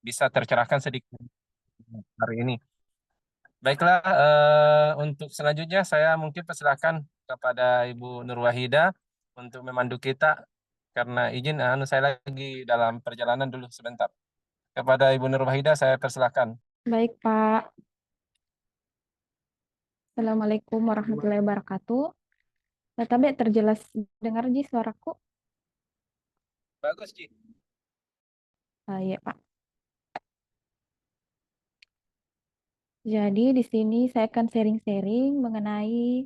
bisa tercerahkan sedikit hari ini. Baiklah, untuk selanjutnya saya mungkin persilakan kepada Ibu Nur Wahida untuk memandu kita karena izin saya lagi dalam perjalanan dulu sebentar. Kepada Ibu Nur Wahida saya persilakan. Baik, Pak. Assalamualaikum warahmatullahi wabarakatuh. Tapi terjelas dengar Ji suaraku? Bagus, Ci. Iya, Pak. Jadi di sini saya akan sharing-sharing mengenai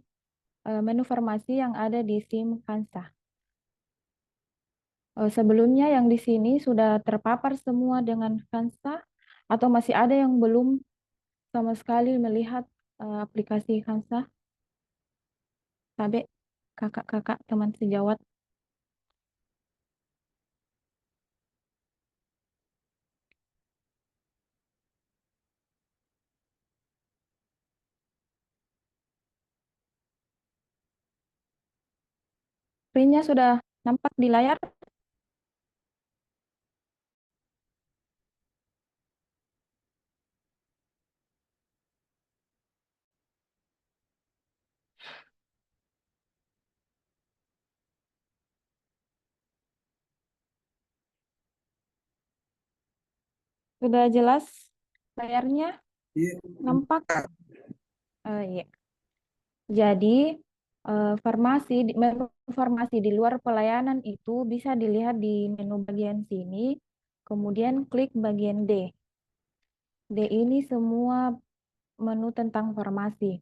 menu farmasi yang ada di SIM Kansa. Sebelumnya yang di sini sudah terpapar semua dengan Kansa atau masih ada yang belum sama sekali melihat aplikasi Kansa? Tabe, kakak-kakak, teman sejawat. Screen-nya sudah nampak di layar? Sudah jelas layarnya? Nampak? Iya. Jadi, menu farmasi di luar pelayanan itu bisa dilihat di menu bagian sini, kemudian klik bagian D. D ini semua menu tentang farmasi.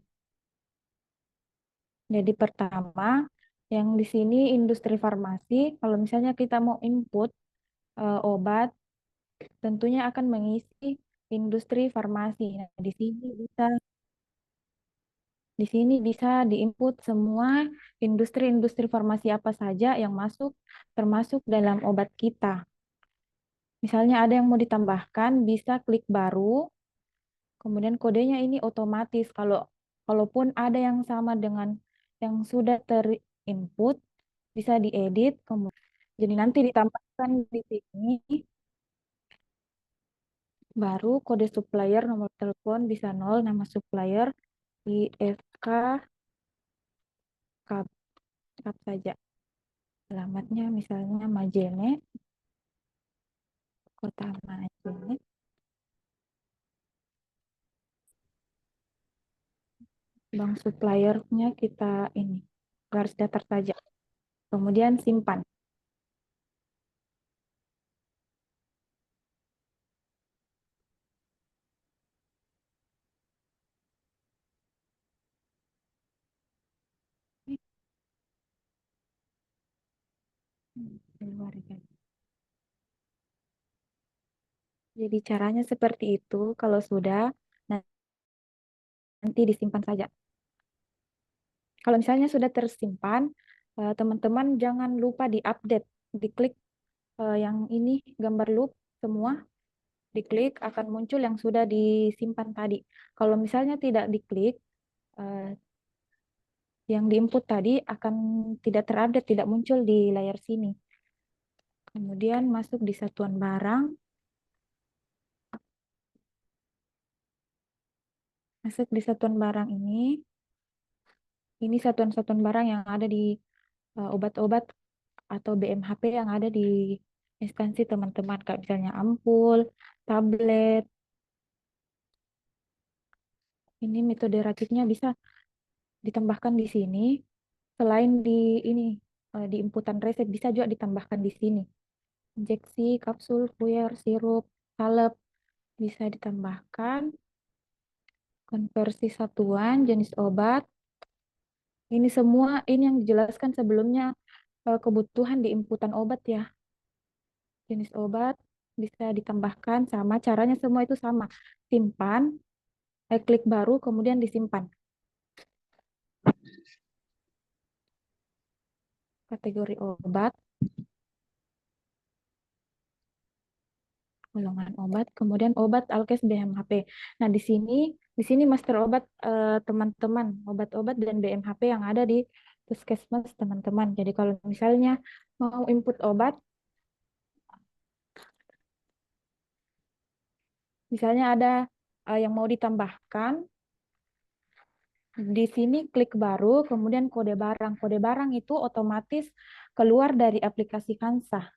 Jadi pertama, yang di sini industri farmasi, kalau misalnya kita mau input obat, tentunya akan mengisi industri farmasi. Nah, di sini bisa diinput semua industri-industri farmasi apa saja yang masuk, termasuk dalam obat kita. Misalnya ada yang mau ditambahkan, bisa klik baru, kemudian kodenya ini otomatis. Kalaupun ada yang sama dengan yang sudah terinput, bisa diedit, jadi nanti ditambahkan di sini, baru kode supplier, nomor telepon bisa 0, nama supplier, IFK, kap, kap saja. Alamatnya misalnya Majene, Kota Majene. Bank suppliernya kita ini, garis datar saja. Kemudian simpan. Jadi caranya seperti itu. Kalau sudah, nanti disimpan saja. Kalau misalnya sudah tersimpan, teman-teman jangan lupa diupdate. Diklik yang ini gambar loop semua, diklik akan muncul yang sudah disimpan tadi. Kalau misalnya tidak diklik, yang diinput tadi akan tidak terupdate, tidak muncul di layar sini. Kemudian masuk di satuan barang, masuk di satuan barang ini satuan-satuan barang yang ada di obat-obat atau BMHP yang ada di instansi teman-teman, kayak misalnya ampul, tablet. Ini metode raciknya bisa ditambahkan di sini. Selain di ini di inputan resep bisa juga ditambahkan di sini. Injeksi, kapsul, puer, sirup, salep bisa ditambahkan. Konversi satuan, jenis obat. Ini semua ini yang dijelaskan sebelumnya kebutuhan di inputan obat ya. Jenis obat bisa ditambahkan sama caranya semua itu sama. Simpan, klik baru kemudian disimpan. Kategori obat, golongan obat, kemudian obat Alkes BMHP. Nah, di sini master obat teman-teman, obat-obat dan BMHP yang ada di puskesmas teman-teman. Jadi kalau misalnya mau input obat, Misalnya ada yang mau ditambahkan, di sini klik baru, kemudian kode barang. Kode barang itu otomatis keluar dari aplikasi Kansa.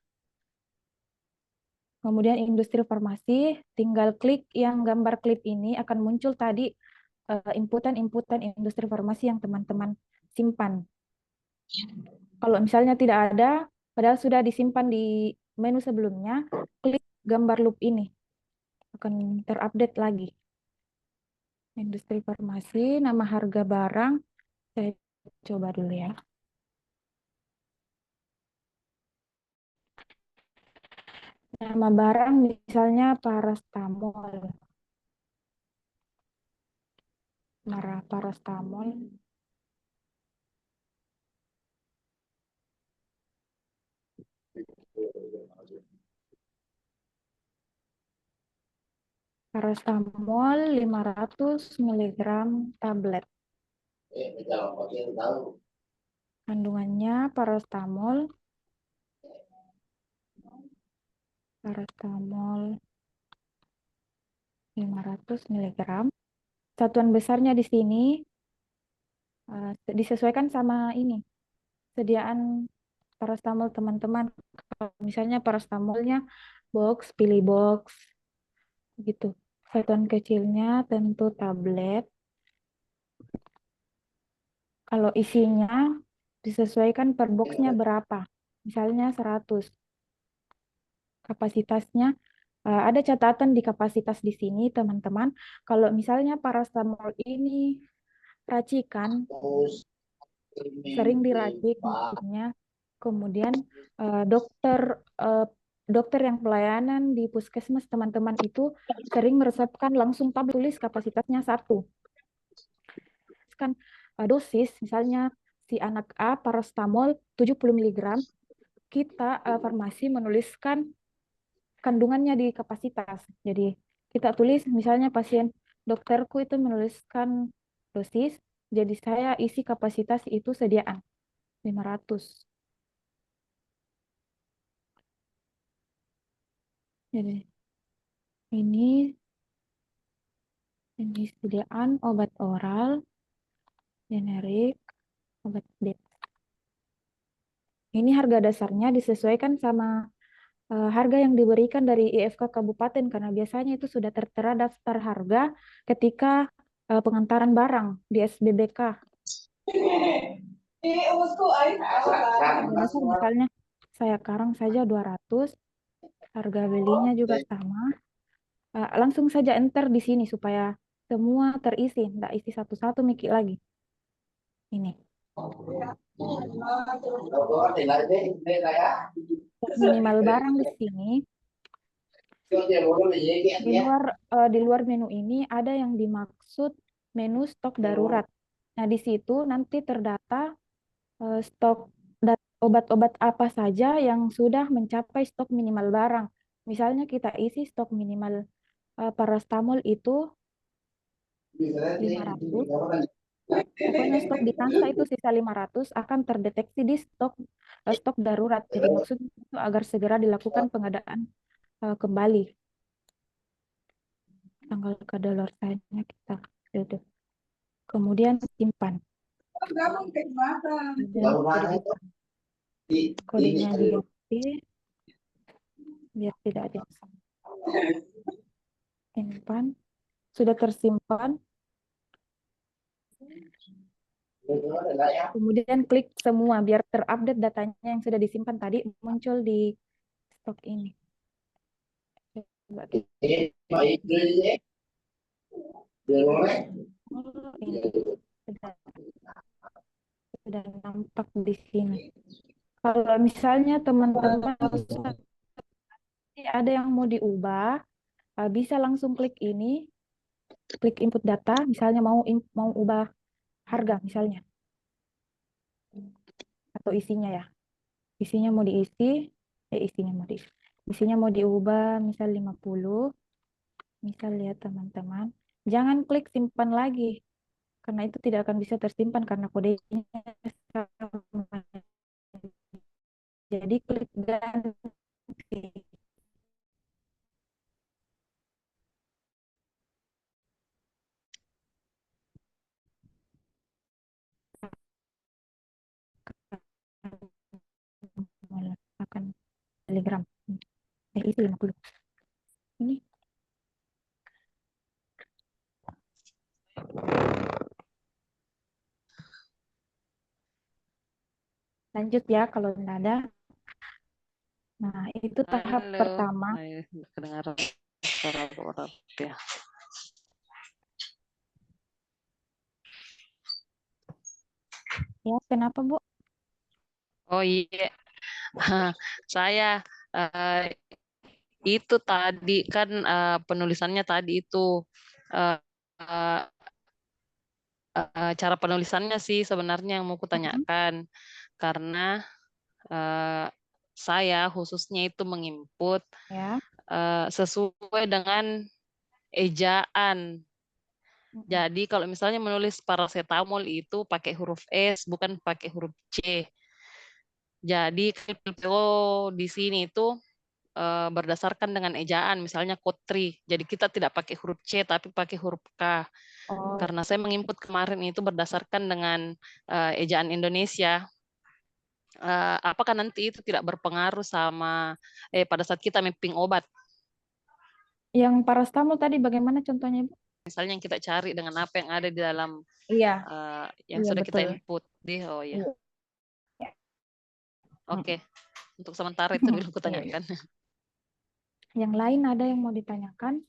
Kemudian industri farmasi, tinggal klik yang gambar klip ini akan muncul tadi inputan-inputan industri farmasi yang teman-teman simpan. Kalau misalnya tidak ada, padahal sudah disimpan di menu sebelumnya, klik gambar loop ini, akan terupdate lagi. Industri farmasi, nama harga barang, saya coba dulu ya. Nama barang misalnya paracetamol. Paracetamol. Paracetamol 500 miligram tablet. Kandungannya paracetamol 500 miligram. Satuan besarnya di sini disesuaikan sama ini, sediaan paracetamol teman-teman. Misalnya paracetamolnya box, pilih box gitu. Satuan kecilnya tentu tablet. Kalau isinya disesuaikan per boxnya berapa. Misalnya 100. Kapasitasnya ada catatan di kapasitas di sini teman-teman. Kalau misalnya paracetamol ini racikan, sering diracik maksudnya, kemudian dokter eh, dokter yang pelayanan di puskesmas teman-teman itu sering meresepkan langsung tablet tulis kapasitasnya 1. Kan dosis misalnya si anak A paracetamol 70 miligram, kita farmasi menuliskan kandungannya di kapasitas. Jadi kita tulis misalnya pasien dokterku itu menuliskan dosis, jadi saya isi kapasitas itu sediaan 500. Jadi ini sediaan obat oral generik obat bed. Ini harga dasarnya disesuaikan sama harga yang diberikan dari IFK Kabupaten karena biasanya itu sudah tertera daftar harga ketika pengantaran barang di SBBK. Harga dasar misalnya saya karang saja 200, harga belinya juga sama. Langsung saja enter di sini supaya semua terisi, tidak isi satu-satu mikir lagi. Ini. Minimal barang di sini. Di luar menu ini ada yang dimaksud menu stok darurat. Nah, di situ nanti terdata stok obat-obat apa saja yang sudah mencapai stok minimal barang. Misalnya kita isi stok minimal paracetamol itu 500. Pokoknya stok di Kansa itu sisa 500 akan terdeteksi di stok darurat. Jadi maksudnya itu agar segera dilakukan pengadaan kembali. Tanggal kadaluarsanya kita duduk. Kemudian simpan. Kodenya diganti biar tidak ada yang salah. Simpan. Sudah tersimpan. Kemudian klik semua biar terupdate datanya yang sudah disimpan tadi muncul di stok ini. Coba ini sudah nampak di sini. Kalau misalnya teman-teman ada yang mau diubah, bisa langsung klik ini, klik input data, misalnya mau ubah harga misalnya atau isinya ya. Isinya mau diisi, isinya mau diubah misal 50, misal lihat teman-teman. Jangan klik simpan lagi karena itu tidak akan bisa tersimpan karena kodenya sama. Jadi klik ganti. miligram. Isi 50. Ini lanjut ya kalau tidak ada. Nah, itu tahap Halo, pertama. kedengaran suara orang ya. Ya, kenapa, Bu? Oh iya, saya eh, itu tadi kan penulisannya tadi itu eh, eh, cara penulisannya sih sebenarnya yang mau Mm-mm. kutanyakan karena eh, saya khususnya itu menginput Ya. sesuai dengan ejaan. Mm-mm. Jadi kalau misalnya menulis paracetamol itu pakai huruf S bukan pakai huruf C. Jadi KPO di sini itu berdasarkan dengan ejaan, misalnya kotri. Jadi kita tidak pakai huruf C tapi pakai huruf K. Oh, Karena saya menginput kemarin itu berdasarkan dengan ejaan Indonesia. Apakah nanti itu tidak berpengaruh sama pada saat kita mapping obat? yang parastamol tadi bagaimana contohnya, Bu? Misalnya yang kita cari dengan apa yang ada di dalam Iya, yang iya sudah kita betul. input. Oh ya, Iya. oke. Mm-mm. Untuk sementara itu dulu aku Iya, iya. tanyakan. Yang lain ada yang mau ditanyakan?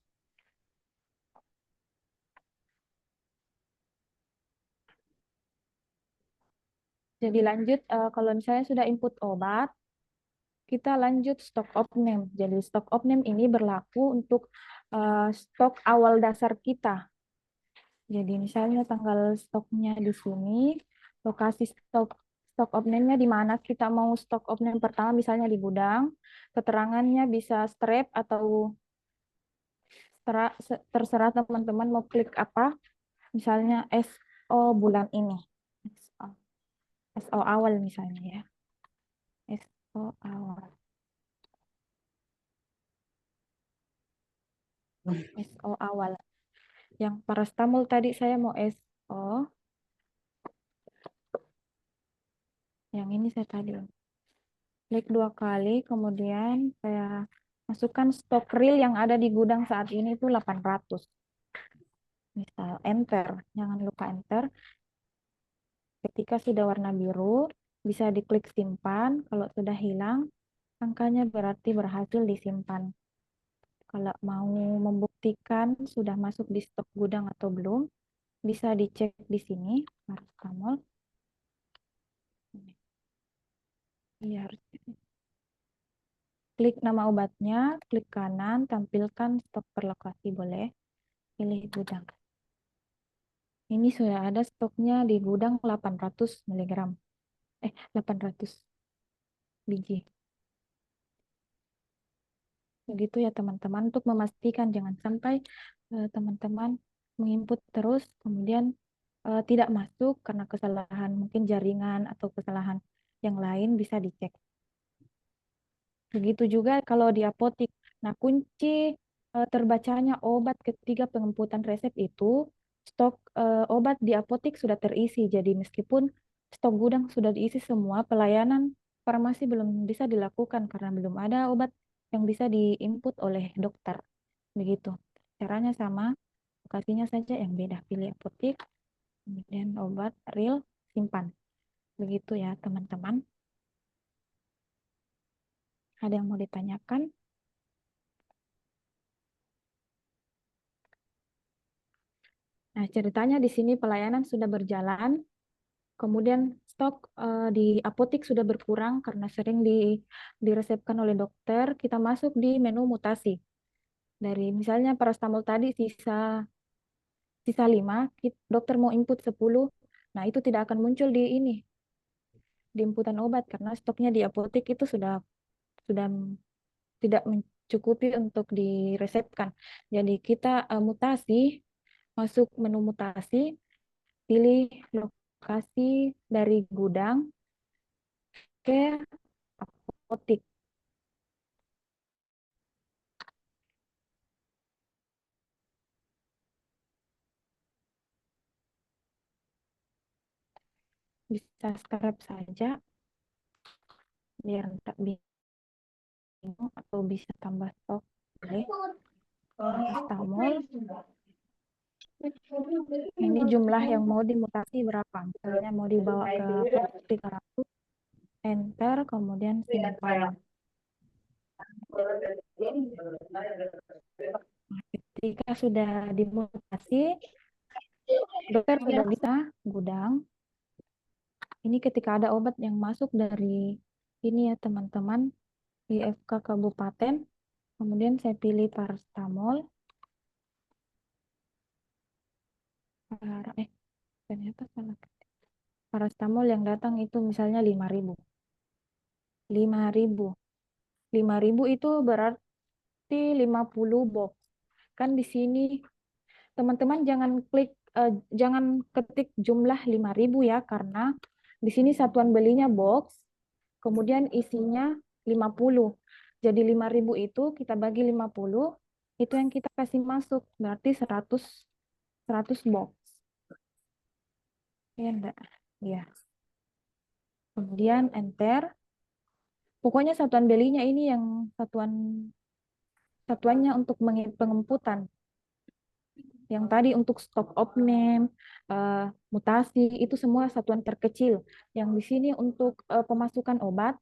Jadi lanjut, kalau misalnya sudah input obat, kita lanjut stok of name. Jadi stok of name ini berlaku untuk stok awal dasar kita. Jadi misalnya tanggal stoknya di sini, lokasi stok stok of name-nya di mana kita mau stok of name pertama misalnya di gudang, keterangannya bisa strap atau terserah teman-teman mau klik apa, misalnya SO bulan ini. SO, SO awal misalnya ya. SO awal. SO awal. Yang parastamol tadi saya mau SO, yang ini saya tadi klik 2 kali, kemudian saya masukkan stok real yang ada di gudang saat ini itu 800. Misal enter, jangan lupa enter. Ketika sudah warna biru, bisa diklik simpan. Kalau sudah hilang, angkanya berarti berhasil disimpan. Kalau mau membuktikan sudah masuk di stok gudang atau belum, bisa dicek di sini, paracetamol. Iya, harus klik nama obatnya, klik kanan, tampilkan stok per lokasi boleh, pilih gudang. Ini sudah ada stoknya di gudang 800 miligram. 800 biji. Begitu ya teman-teman, untuk memastikan jangan sampai teman-teman menginput terus, kemudian tidak masuk karena kesalahan mungkin jaringan atau kesalahan yang lain bisa dicek. Begitu juga kalau di apotik. Nah, kunci terbacanya obat ketika pengemputan resep itu stok obat di apotik sudah terisi. Jadi meskipun stok gudang sudah diisi semua, pelayanan farmasi belum bisa dilakukan karena belum ada obat yang bisa diinput oleh dokter. Begitu. Caranya sama, lokasinya saja yang beda. Pilih apotik, kemudian obat real, simpan. Begitu ya, teman-teman. Ada yang mau ditanyakan? Nah, ceritanya di sini pelayanan sudah berjalan, kemudian stok di apotik sudah berkurang karena sering diresepkan oleh dokter. Kita masuk di menu mutasi. Dari misalnya paracetamol tadi sisa 5, dokter mau input 10. Nah, itu tidak akan muncul di ini, di inputan obat karena stoknya di apotik itu sudah tidak mencukupi untuk diresepkan. Jadi kita mutasi, masuk menu mutasi, pilih lokasi dari gudang ke apotik. Bisa subscribe saja biar tak atau bisa tambah stok, boleh. Paracetamol. Ini jumlah yang mau dimutasi berapa? Misalnya mau dibawa ke 300, enter, kemudian simpan. Ketika sudah dimutasi, dokter sudah bisa gudang. Ini ketika ada obat yang masuk dari ini ya teman-teman, IFK Kabupaten, kemudian saya pilih paracetamol. Ternyata salah. Paracetamol yang datang itu misalnya 5.000. 5.000. 5.000 itu berarti 50 box. Kan di sini teman-teman jangan ketik jumlah 5.000 ya, karena di sini satuan belinya box, kemudian isinya 50. Jadi 5.000 itu kita bagi 50, itu yang kita kasih masuk, berarti 100 box. Ya enggak? Ya. Kemudian enter. Pokoknya satuan belinya ini yang satuannya untuk pengemputan. Yang tadi untuk stop name, mutasi, itu semua satuan terkecil. Yang di sini untuk pemasukan obat,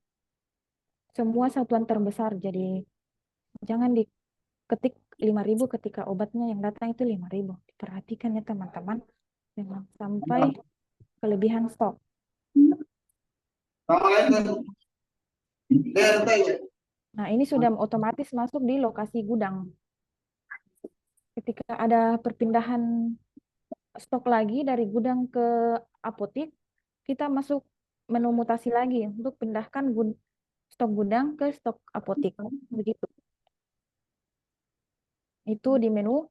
semua satuan terbesar. Jadi jangan diketik 5.000 ketika obatnya yang datang itu 5.000. Perhatikan ya teman-teman, jangan sampai kelebihan stok. Nah, ini sudah otomatis masuk di lokasi gudang. Ketika ada perpindahan stok lagi dari gudang ke apotik, kita masuk menu mutasi lagi untuk pindahkan stok gudang ke stok apotik. Begitu. Itu di menu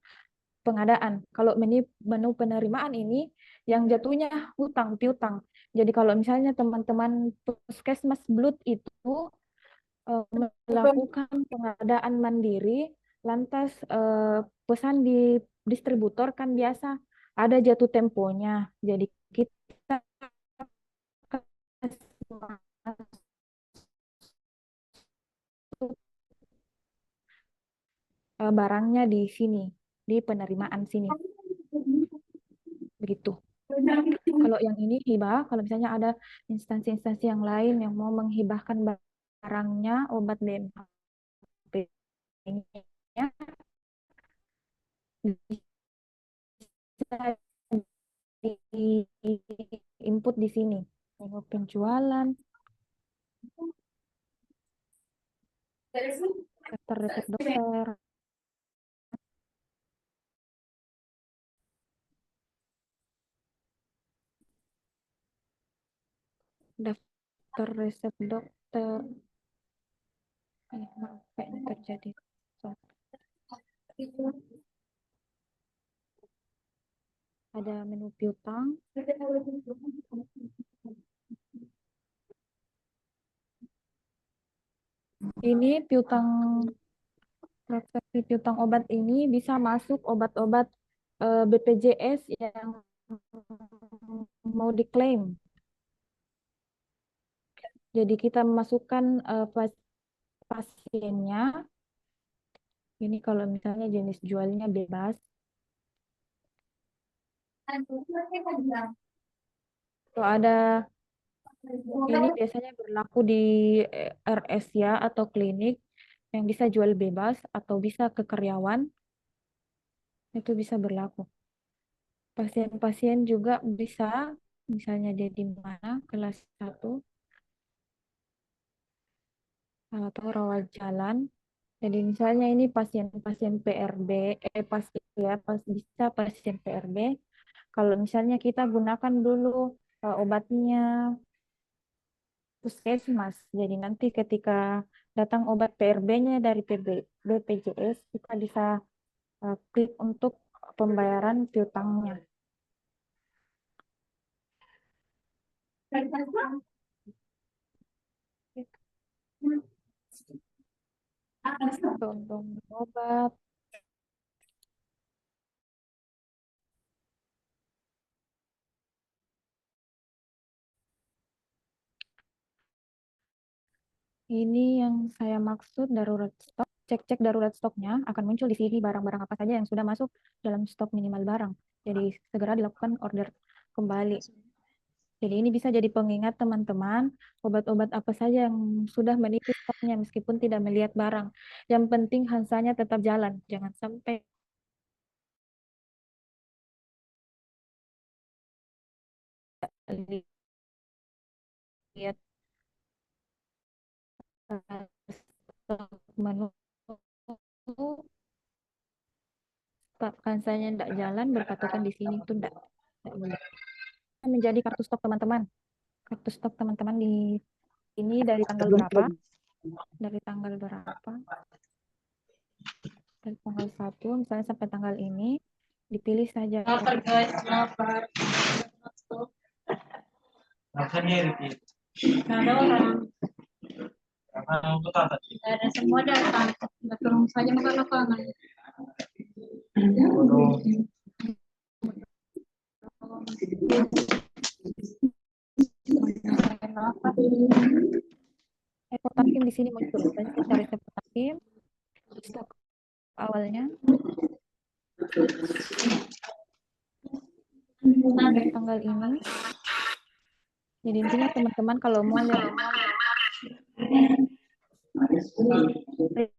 pengadaan. Kalau menu penerimaan ini yang jatuhnya hutang piutang. Jadi kalau misalnya teman-teman puskesmas Blut itu melakukan pengadaan mandiri, lantas pesan di distributor kan biasa ada jatuh temponya. Jadi kita kasih masuk barangnya di sini, di penerimaan sini. Begitu. Kalau yang ini hibah, kalau misalnya ada instansi-instansi yang lain yang mau menghibahkan barangnya, obat BMHP ini ya, bisa di input di sini. Menu penjualan, daftar resep dokter, daftar resep dokter. Maaf, kayaknya terjadi. Ada menu piutang. Ini piutang, transaksi piutang obat ini bisa masuk obat-obat BPJS yang mau diklaim. Jadi kita memasukkan pasiennya. Ini kalau misalnya jenis jualnya bebas. Kalau ada ini biasanya berlaku di RS ya atau klinik yang bisa jual bebas atau bisa ke karyawan, itu bisa berlaku. Pasien-pasien juga bisa, misalnya dia di mana, kelas 1 atau rawat jalan. Jadi misalnya ini pasien-pasien PRB, bisa pasien PRB. Kalau misalnya kita gunakan dulu obatnya puskesmas, jadi nanti ketika datang obat PRB-nya dari BPJS, kita bisa klik untuk pembayaran piutangnya. Untuk obat. Ini yang saya maksud darurat stok. Cek-cek darurat stoknya akan muncul di sini barang-barang apa saja yang sudah masuk dalam stok minimal barang. Jadi segera dilakukan order kembali. Jadi ini bisa jadi pengingat teman-teman, obat-obat apa saja yang sudah menipis stoknya meskipun tidak melihat barang. Yang penting Hansanya tetap jalan, jangan sampai lihat stok menu Hansanya tidak jalan berpatokan di sini itu tidak boleh. Menjadi kartu stok teman-teman. Kartu stok teman-teman di ini dari tanggal berapa? Dari tanggal berapa? Dari tanggal 1 misalnya sampai tanggal ini dipilih saja. Lapar guys, lapar. Nggak ada orang. Nggak ada semua datang. Nggak turun saja makan makanan. Potassium di sini muncul. Dan kita cari potassium stok awalnya dari tanggal ini. Jadi intinya teman-teman kalau mau lihat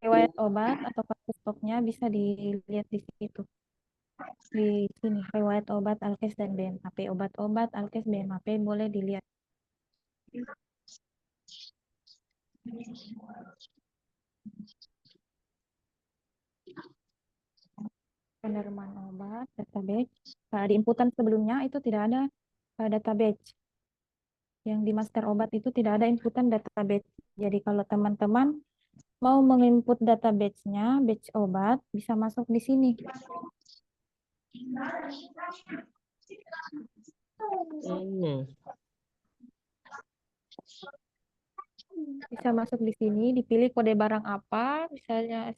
riwayat obat atau kartu stoknya bisa dilihat di situ. Di sini riwayat obat Alkes dan BMAP. Obat-obat Alkes BMAP boleh dilihat. Penerimaan obat, database. Nah, di inputan sebelumnya itu tidak ada database. Yang di master obat itu tidak ada inputan database. Jadi kalau teman-teman mau menginput database-nya, batch obat, bisa masuk di sini. Bisa masuk di sini, dipilih kode barang apa, misalnya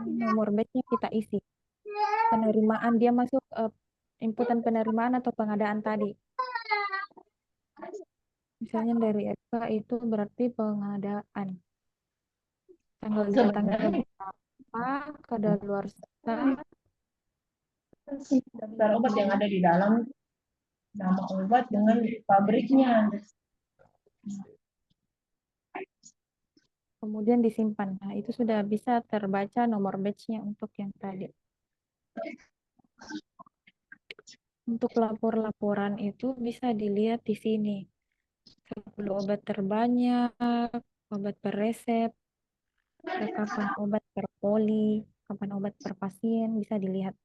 nomor batch-nya kita isi. Penerimaan dia masuk inputan penerimaan atau pengadaan tadi. Misalnya dari FK itu berarti pengadaan. Tanggal berapa, kadaluarsa, Daftar obat yang ada di dalam nama obat dengan pabriknya. kemudian disimpan. Nah, itu sudah bisa terbaca nomor batch-nya untuk yang tadi. Untuk lapor-laporan itu bisa dilihat di sini. 10 obat terbanyak, obat per resep, kapan obat per poli, kapan obat per pasien, bisa dilihat.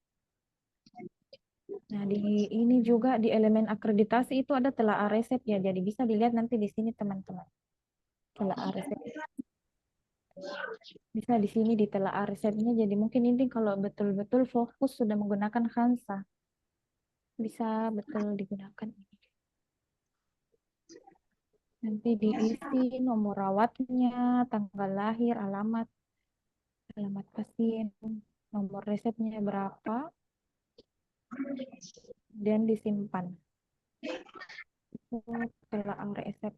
Nah, di ini juga di elemen akreditasi itu ada telaah resep ya, jadi bisa dilihat nanti di sini teman-teman. Telaah resep. Bisa di sini di telaah resepnya, jadi mungkin ini kalau betul-betul fokus sudah menggunakan Hansa, bisa betul digunakan ini. Nanti diisi nomor rawatnya, tanggal lahir, alamat pasien, nomor resepnya berapa, dan disimpan. Itu telaah resep.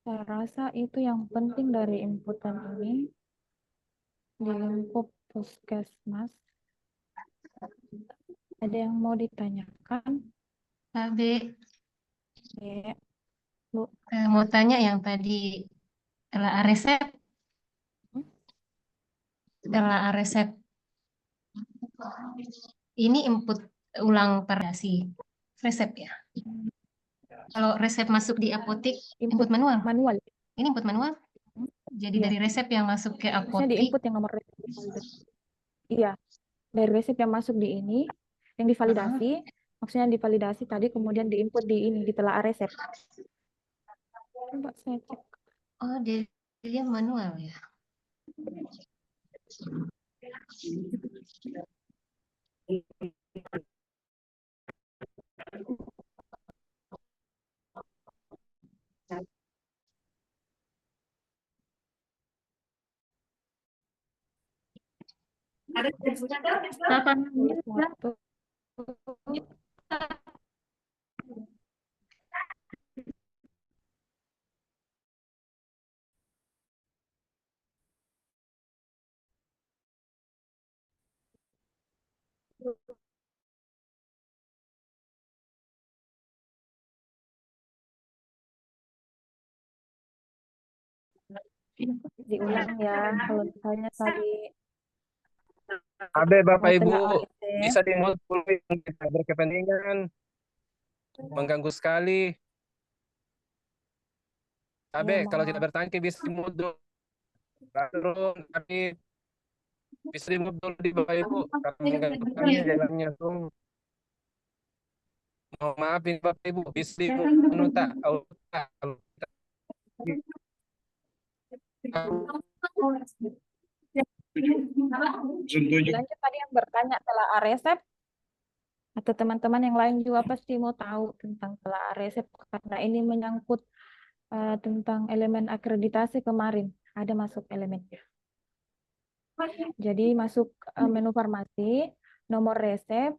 Saya rasa itu yang penting dari inputan ini di lingkup puskesmas. Ada yang mau ditanyakan? Tapi Ya, Bu. mau tanya yang tadi telah resep. Telah resep. Ini input ulang variasi resep ya. Kalau resep masuk di apotik, input manual. Manual. Ini input manual. Jadi Iya. dari resep yang masuk ke Maksudnya apotik. di input yang nomor resep. Iya. Dari resep yang masuk di ini, yang divalidasi, maksudnya divalidasi tadi kemudian diinput di ini di telaah resep. Coba saya cek. Oh, dia manual ya. Ada kapan? Waktu Diulang ya, kalau misalnya tadi Abe, Bapak mau Ibu, telah resep, bisa di-mute dulu yang tidak berkepentingan, mengganggu sekali. Abe, ya kalau tidak maaf. bertangki bisa di-mute dulu. Turun, tapi bisa di-mute dulu di Bapak Ibu, karena mengganggu kami jalannya tuh. Mohon maaf ini Bapak Ibu, bisa di-mute tak? Kalau Lanjut tadi yang bertanya telah resep, atau teman-teman yang lain juga pasti mau tahu tentang telah resep, karena ini menyangkut tentang elemen akreditasi kemarin, ada masuk elemennya. Jadi masuk menu farmasi, nomor resep.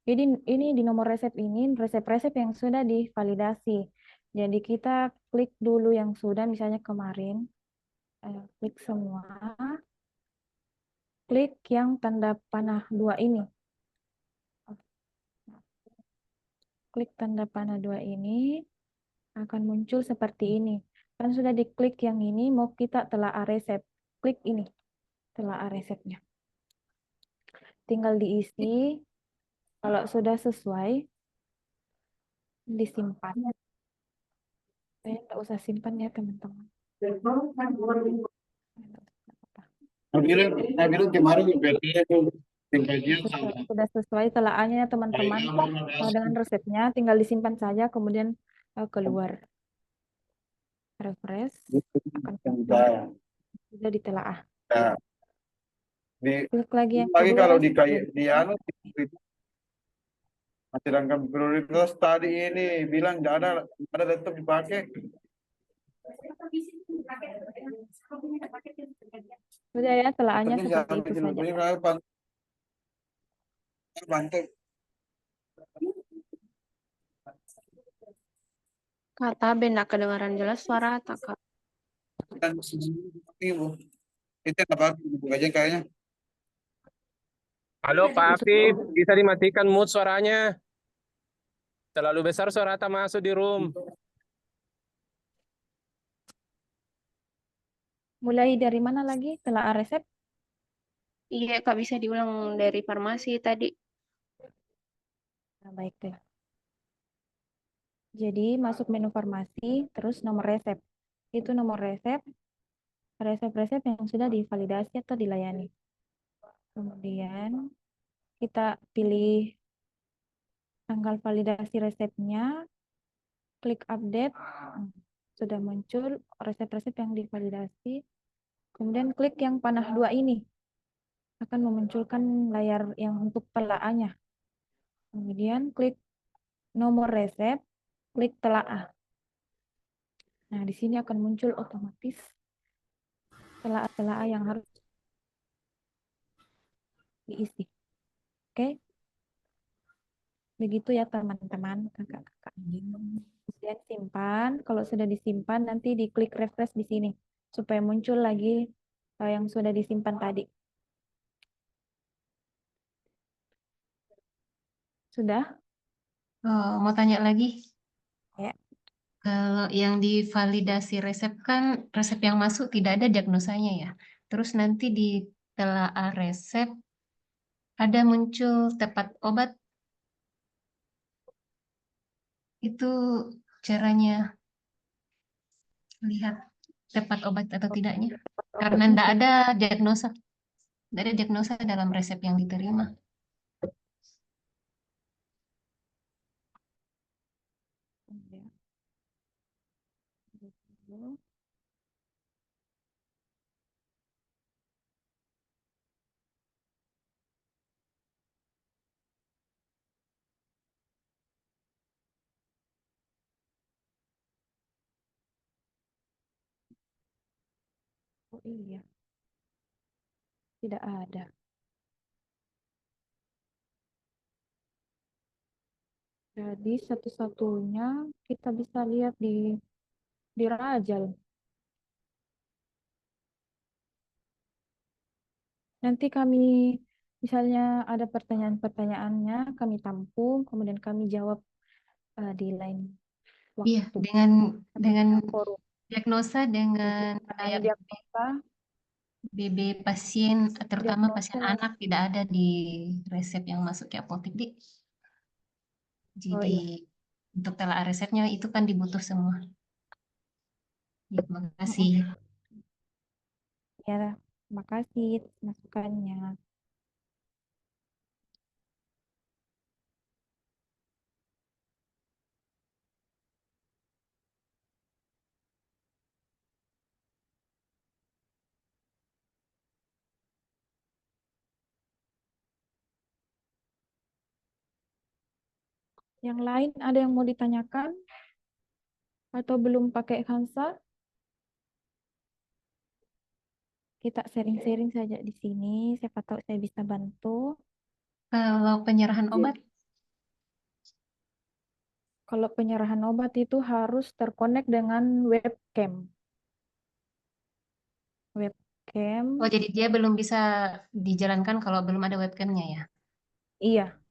Ini di nomor resep ini resep-resep yang sudah divalidasi. Jadi kita klik dulu yang sudah, misalnya kemarin, klik semua, klik yang tanda panah 2 ini. Klik tanda panah 2 ini, akan muncul seperti ini. Kan sudah diklik yang ini, mau kita telaah resep. Klik ini, telaah resepnya. Tinggal diisi, kalau sudah sesuai, disimpan. Saya tidak usah simpan ya teman-teman. Nabilu kemarin berarti itu tingkatnya sama. Sudah sesuai telaahnya teman-teman dengan resepnya, tinggal disimpan saja, kemudian keluar. Refresh, akan sudah ditelaah. Nah, di Klik lagi yang lagi kedua, kalau sudah di anu sedangkan prioritas tadi ini bilang tidak ada laptop dipakai. sudah ya, telaahnya Tapi seperti jangan itu bikin saja. lebih bantu. Kata Ben, nggak kedengaran jelas suara tak Kak? Dan ibu itu apa aja kayaknya. halo Pak Afif, bisa dimatikan mute suaranya. Terlalu besar suara tak masuk di room. Mulai dari mana lagi? Telaah resep. Iya Kak, bisa diulang dari farmasi tadi. Nah, baiklah. Jadi masuk menu farmasi, terus nomor resep. Itu nomor resep, resep-resep yang sudah divalidasi atau dilayani. Kemudian kita pilih tanggal validasi resepnya, klik update. Sudah muncul resep-resep yang divalidasi. Kemudian klik yang panah 2 ini. Akan memunculkan layar yang untuk telaahnya. Kemudian klik nomor resep, klik telaah. Nah, di sini akan muncul otomatis telaah-telaah yang harus diisi. Oke? Begitu ya teman-teman, kakak-kakak. Kemudian simpan. Kalau sudah disimpan, nanti diklik refresh di sini supaya muncul lagi yang sudah disimpan tadi. Sudah? Mau tanya lagi, Ya. kalau yang divalidasi resep kan resep yang masuk tidak ada diagnosanya ya. Terus nanti di telaah resep ada muncul tepat obat, itu caranya lihat tepat obat atau tidaknya. Karena tidak ada diagnosa dalam resep yang diterima. Oh iya, tidak ada. Jadi satu-satunya kita bisa lihat di Rajal. Nanti kami misalnya ada pertanyaan-pertanyaannya kami tampung, kemudian kami jawab di lain Iya, waktu. dengan Forum. diagnosa dengan kayak Diagnosa, BB pasien, terutama diagnosa pasien yang anak tidak ada di resep yang masuk ke apotek, Dik. oh Jadi iya. untuk telaah resepnya itu kan dibutuh semua. Ya, terima kasih. Ya, makasih masukannya. Yang lain ada yang mau ditanyakan atau belum pakai Hansa? Kita sharing-sharing saja di sini. Siapa tahu saya bisa bantu. Kalau penyerahan Iya. obat, Kalau penyerahan obat itu harus terkonek dengan webcam. Webcam, oh jadi dia belum bisa dijalankan kalau belum ada webcamnya ya? iya.